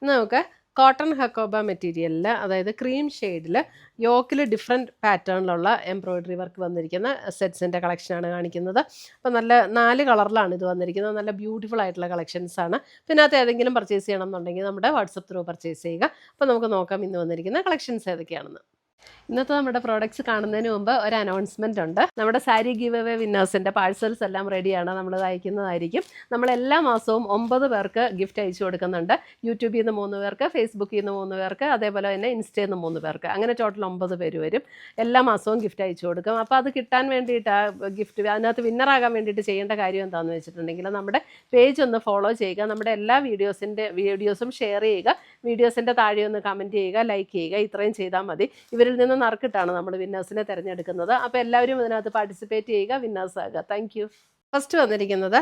നമുക്ക് കോട്ടൺ ഹക്കോബ മെറ്റീരിയലിൽ, അതായത് ക്രീം ഷെയ്ഡിൽ യോക്കിൽ ഡിഫറെൻറ്റ് പാറ്റേണിലുള്ള എംബ്രോയ്ഡറി വർക്ക് വന്നിരിക്കുന്ന സെറ്റ്സിൻ്റെ കളക്ഷനാണ് കാണിക്കുന്നത്. അപ്പോൾ നല്ല 4 കളറിലാണ് ഇത് വന്നിരിക്കുന്നത്. നല്ല ബ്യൂട്ടിഫുൾ ആയിട്ടുള്ള കളക്ഷൻസാണ്. പിന്നെ അത് ഏതെങ്കിലും പർച്ചേസ് ചെയ്യണം എന്നുണ്ടെങ്കിൽ നമ്മുടെ വാട്സപ്പ് ത്രൂ പർച്ചേസ് ചെയ്യുക. അപ്പോൾ നമുക്ക് നോക്കാം ഇന്ന് വന്നിരിക്കുന്ന കളക്ഷൻസ് ഏതൊക്കെയാണെന്ന്. ഇന്നത്തെ നമ്മുടെ പ്രോഡക്റ്റ്സ് കാണുന്നതിന് മുമ്പ് ഒരു അനൗൺസ്മെൻ്റ് ഉണ്ട്. നമ്മുടെ സാരി ഗിവ് അവേ വിന്നേഴ്സിൻ്റെ പാഴ്സൽസ് എല്ലാം റെഡിയാണ്. നമ്മളത് അയക്കുന്നതായിരിക്കും. നമ്മൾ എല്ലാ മാസവും 9 പേർക്ക് ഗിഫ്റ്റ് അയച്ചു കൊടുക്കുന്നുണ്ട്. യൂട്യൂബിൽ നിന്ന് 3 പേർക്ക്, ഫേസ്ബുക്കിൽ നിന്ന് 3 പേർക്ക്, അതേപോലെ തന്നെ ഇൻസ്റ്റയിൽ നിന്ന് 3 പേർക്ക്, അങ്ങനെ ടോട്ടൽ 9 പേര് വരും. എല്ലാ മാസവും ഗിഫ്റ്റ് അയച്ചു കൊടുക്കും. അപ്പോൾ അത് കിട്ടാൻ വേണ്ടിയിട്ട്, ഗിഫ്റ്റ് അതിനകത്ത് വിന്നറാകാൻ വേണ്ടിയിട്ട് ചെയ്യേണ്ട കാര്യം എന്താണെന്ന് വെച്ചിട്ടുണ്ടെങ്കിൽ നമ്മുടെ പേജ് ഒന്ന് ഫോളോ ചെയ്യുക, നമ്മുടെ എല്ലാ വീഡിയോസും ഷെയർ ചെയ്യുക, വീഡിയോസിൻ്റെ താഴെ ഒന്ന് കമൻറ്റ് ചെയ്യുക, ലൈക്ക് ചെയ്യുക. ഇത്രയും ചെയ്താൽ മതി. ഇവരിൽ നിന്ന് നറുക്കിട്ടാണ് നമ്മൾ വിന്നേഴ്സിനെ തിരഞ്ഞെടുക്കുന്നത്. അപ്പോൾ എല്ലാവരും ഇതിനകത്ത് പാർട്ടിസിപ്പേറ്റ് ചെയ്യുക, വിന്നേഴ്സ് ആകുക. Thank you. ഫസ്റ്റ് വന്നിരിക്കുന്നത്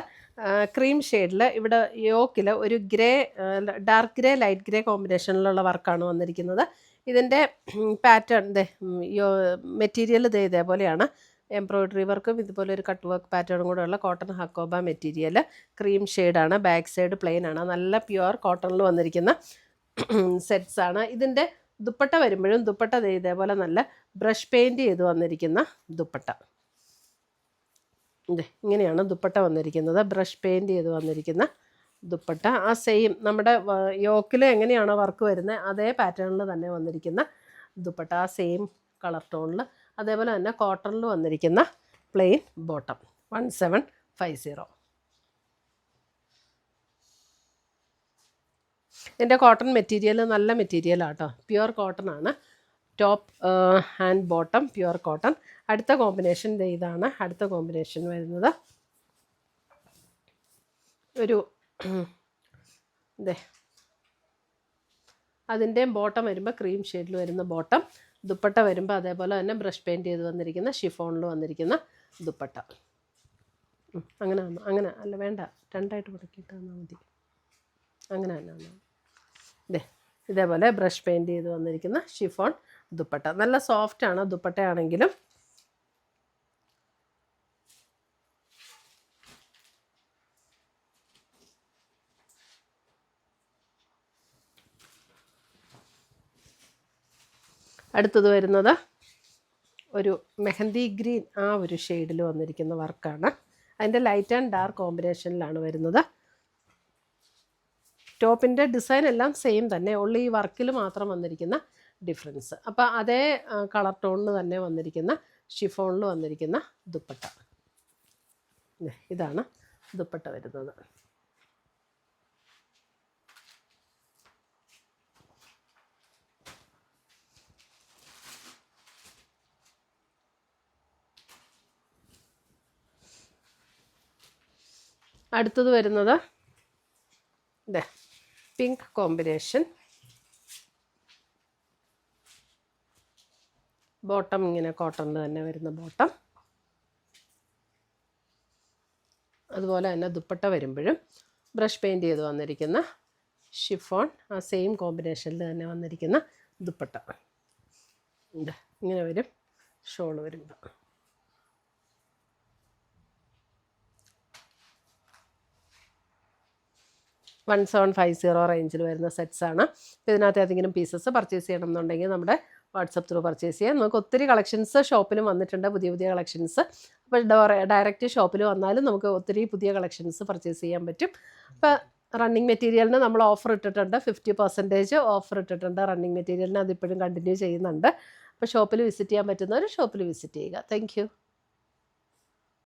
ക്രീം ഷെയ്ഡിൽ ഇവിടെ യോക്കിൽ ഒരു ഡാർക്ക് ഗ്രേ ലൈറ്റ് ഗ്രേ കോമ്പിനേഷനിലുള്ള വർക്കാണ് വന്നിരിക്കുന്നത്. ഇതിൻ്റെ പാറ്റേൺ മെറ്റീരിയൽ ഇതേപോലെയാണ്. എംബ്രോയ്ഡറി വർക്കും ഇതുപോലെ ഒരു കട്ട് വർക്ക് പാറ്റേണും കൂടെ ഉള്ള കോട്ടൺ ഹക്കോബ മെറ്റീരിയൽ. ക്രീം ഷെയ്ഡാണ്, ബാക്ക് സൈഡ് പ്ലെയിൻ ആണ്. നല്ല പ്യുവർ കോട്ടണിൽ വന്നിരിക്കുന്ന സെറ്റ്സാണ്. ഇതിൻ്റെ ദുപ്പട്ട വരുമ്പോഴും ദുപ്പട്ട ഇതേപോലെ നല്ല ബ്രഷ് പെയിൻറ് ചെയ്ത് വന്നിരിക്കുന്ന ദുപ്പട്ട. ഇങ്ങനെയാണ് ദുപ്പട്ട വന്നിരിക്കുന്നത്. ബ്രഷ് പെയിൻറ് ചെയ്ത് വന്നിരിക്കുന്ന ദുപ്പട്ട. ആ സെയിം നമ്മുടെ യോക്കിൽ എങ്ങനെയാണോ വർക്ക് വരുന്നത് അതേ പാറ്റേണിൽ തന്നെ വന്നിരിക്കുന്ന ദുപ്പട്ട, ആ സെയിം കളർ ടോണിൽ. അതേപോലെ തന്നെ കോട്ടണിൽ വന്നിരിക്കുന്ന പ്ലെയിൻ ബോട്ടം. 1750. ഇതിൻ്റെ കോട്ടൺ മെറ്റീരിയൽ നല്ല മെറ്റീരിയലാണ് കേട്ടോ, പ്യുവർ കോട്ടൺ ആണ്. Top and bottom pure cotton. അടുത്ത കോമ്പിനേഷൻ ഇതാണ്. അടുത്ത കോമ്പിനേഷൻ വരുന്നത് ഒരു അതിൻ്റെ ബോട്ടം വരുമ്പോൾ ക്രീം ഷെയ്ഡിൽ വരുന്ന ബോട്ടം. ദുപ്പട്ട വരുമ്പോൾ അതേപോലെ തന്നെ ബ്രഷ് പെയിൻറ് ചെയ്ത് വന്നിരിക്കുന്ന ഷിഫോണിൽ വന്നിരിക്കുന്ന ദുപ്പട്ട. അങ്ങനെ അല്ല, വേണ്ട, രണ്ടായിട്ട് മുടക്കിയിട്ട് തന്നാൽ മതി. അങ്ങനെ തന്നെ ഇതേപോലെ ബ്രഷ് പെയിൻറ് ചെയ്ത് വന്നിരിക്കുന്ന ഷിഫോൺ ദുപ്പട്ട. നല്ല സോഫ്റ്റാണ് ദുപ്പട്ടയാണെങ്കിലും. അടുത്തത് വരുന്നത് ഒരു മെഹന്തി ഗ്രീൻ, ആ ഒരു ഷെയ്ഡിൽ വന്നിരിക്കുന്ന വർക്കാണ്. അതിൻ്റെ ലൈറ്റ് ആൻഡ് ഡാർക്ക് കോമ്പിനേഷനിലാണ് വരുന്നത്. ടോപ്പിൻ്റെ ഡിസൈൻ എല്ലാം സെയിം തന്നെ, ഉള്ള ഈ വർക്കിൽ മാത്രം വന്നിരിക്കുന്ന ഡിഫറൻസ്. അപ്പോൾ അതേ കളർ ടോണിൽ തന്നെ വന്നിരിക്കുന്ന ഷിഫോണിൽ വന്നിരിക്കുന്ന ദുപ്പട്ട. ഇതാണ് ദുപ്പട്ട വരുന്നത്. അടുത്തത് വരുന്നത് പിങ്ക് കോമ്പിനേഷൻ. ബോട്ടം ഇങ്ങനെ കോട്ടണിൽ തന്നെ വരുന്ന ബോട്ടം. അതുപോലെ തന്നെ ദുപ്പട്ട വരുമ്പോഴും ബ്രഷ് പെയിൻറ് ചെയ്ത് വന്നിരിക്കുന്ന ഷിഫോൺ, ആ സെയിം കോമ്പിനേഷനിൽ തന്നെ വന്നിരിക്കുന്ന ദുപ്പട്ട. ഇങ്ങനെ വരും ഷോൾ വരുമ്പോൾ. 1750 റേഞ്ചിൽ വരുന്ന സെറ്റ്സാണ്. അപ്പോൾ ഇതിനകത്ത് ഏതെങ്കിലും പീസസ് പർച്ചേസ് ചെയ്യണം എന്നുണ്ടെങ്കിൽ നമ്മുടെ വാട്സപ്പ് ത്രൂ പർച്ചേസ് ചെയ്യാം. നമുക്ക് ഒത്തിരി കളക്ഷൻസ് ഷോപ്പിലും വന്നിട്ടുണ്ട്, പുതിയ കളക്ഷൻസ്. അപ്പോൾ ഡയറക്റ്റ് ഷോപ്പിൽ വന്നാലും നമുക്ക് ഒത്തിരി പുതിയ കളക്ഷൻസ് പർച്ചേസ് ചെയ്യാൻ പറ്റും. അപ്പോൾ റണ്ണിങ് മെറ്റീരിയലിന് നമ്മൾ ഓഫർ ഇട്ടിട്ടുണ്ട്, 50% ഓഫർ ഇട്ടിട്ടുണ്ട് റണ്ണിങ് മെറ്റീരിയലിന്. അതിപ്പോഴും കണ്ടിന്യൂ ചെയ്യുന്നുണ്ട്. അപ്പോൾ ഷോപ്പിൽ വിസിറ്റ് ചെയ്യാൻ പറ്റുന്നവർ ഷോപ്പിൽ വിസിറ്റ് ചെയ്യുക. താങ്ക്